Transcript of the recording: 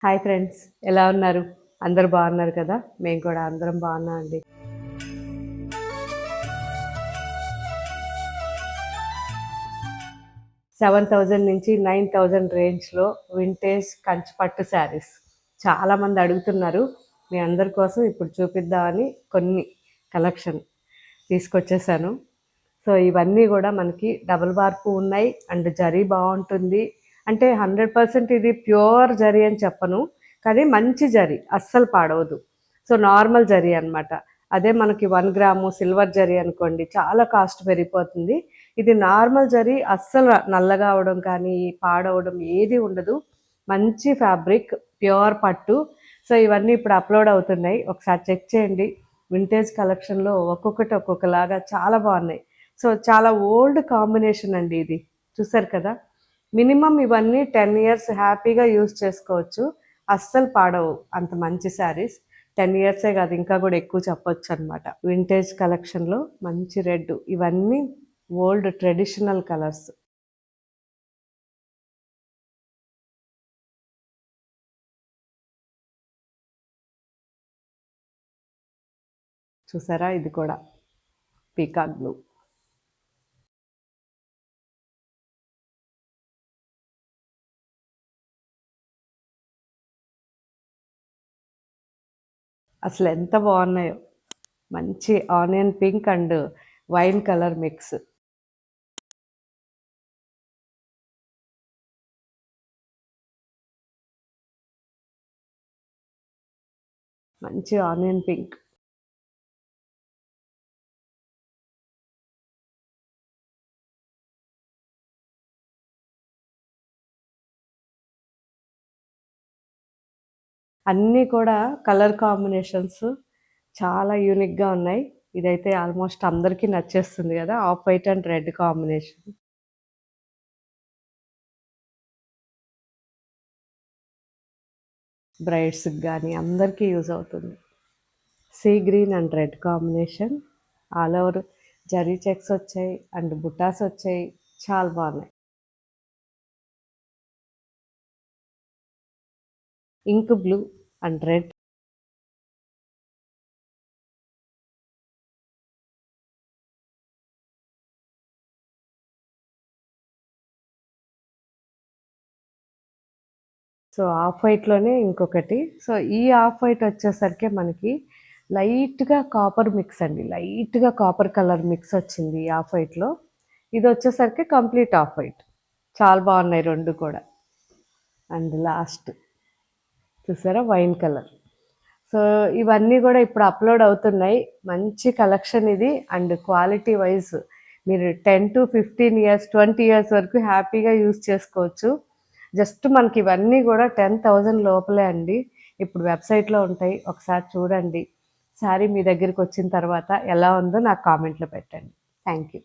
Hi friends, ఎలా ఉన్నారు? అందరూ బాగున్నారు కదా? మేము కూడా అందరం బాగున్నాం అండి. 7,000 నుంచి 9,000 రేంజ్లో వింటేజ్ కంచిపట్టు శారీస్ చాలామంది అడుగుతున్నారు. మీ అందరి కోసం ఇప్పుడు చూపిద్దామని కొన్ని కలెక్షన్ తీసుకొచ్చేసాను. సో ఇవన్నీ కూడా మనకి డబుల్ వార్పు ఉన్నాయి అండ్ జరీ బాగుంటుంది. అంటే 100% ఇది ప్యూర్ జరీ అని చెప్పను, కానీ మంచి జరీ, అస్సలు పాడవదు. సో నార్మల్ జరీ అనమాట. అదే మనకి 1 గ్రాము సిల్వర్ జరీ అనుకోండి, చాలా కాస్ట్ పెరిగిపోతుంది. ఇది నార్మల్ జరీ, అస్సలు నల్లగా అవడం కానీ పాడవడం ఏది ఉండదు. మంచి ఫ్యాబ్రిక్, ప్యూర్ పట్టు. సో ఇవన్నీ ఇప్పుడు అప్లోడ్ అవుతున్నాయి, ఒకసారి చెక్ చేయండి. వింటేజ్ కలెక్షన్లో ఒక్కొక్కటి ఒక్కొక్కలాగా చాలా బాగున్నాయి. సో చాలా ఓల్డ్ కాంబినేషన్ అండి ఇది, చూసారు కదా. మినిమం ఇవన్నీ 10 years హ్యాపీగా యూజ్ చేసుకోవచ్చు, అస్సలు పాడవు. అంత మంచి శారీస్ 10 yearsే కాదు, ఇంకా కూడా ఎక్కువ చెప్పొచ్చు అనమాట. వింటేజ్ కలెక్షన్లో మంచి రెడ్, ఇవన్నీ ఓల్డ్ ట్రెడిషనల్ కలర్స్. చూసారా, ఇది కూడా పీకాక్ బ్లూ. అసలు ఎంత బాగున్నాయో. మంచి onion pink and wine colour mix. మంచి ఆనియన్ పింక్. అన్నీ కూడా కలర్ కాంబినేషన్స్ చాలా యూనిక్గా ఉన్నాయి. ఇదైతే ఆల్మోస్ట్ అందరికీ నచ్చేస్తుంది కదా, off white and red combination. బ్రైడ్స్కి కానీ అందరికీ యూజ్ అవుతుంది. See green and red combination, all over zari checks వచ్చాయి అండ్ బుటాస్ వచ్చాయి, చాలా బాగున్నాయి. Ink blue and red. So off వైట్లోనే ఇంకొకటి. సో ఈ ఆఫ్ వైట్ వచ్చేసరికి మనకి లైట్గా కాపర్ మిక్స్ అండి, లైట్గా కాపర్ కలర్ మిక్స్ వచ్చింది ఈ ఆఫ్ వైట్లో. ఇది వచ్చేసరికి కంప్లీట్ ఆఫ్ వైట్. చాలా బాగున్నాయి రెండు కూడా. అండ్ లాస్ట్ చూసారా, వైన్ కలర్. సో ఇవన్నీ కూడా ఇప్పుడు అప్లోడ్ అవుతున్నాయి. మంచి కలెక్షన్ ఇది. అండ్ క్వాలిటీ వైజ్ మీరు 10 to 15 years 20 years వరకు హ్యాపీగా యూజ్ చేసుకోవచ్చు. జస్ట్ మనకి ఇవన్నీ కూడా 10,000 లోపలే అండి. ఇప్పుడు వెబ్సైట్లో ఉంటాయి, ఒకసారి చూడండి. శారీ మీ దగ్గరికి వచ్చిన తర్వాత ఎలా ఉందో నాకు కామెంట్లో పెట్టండి. Thank you.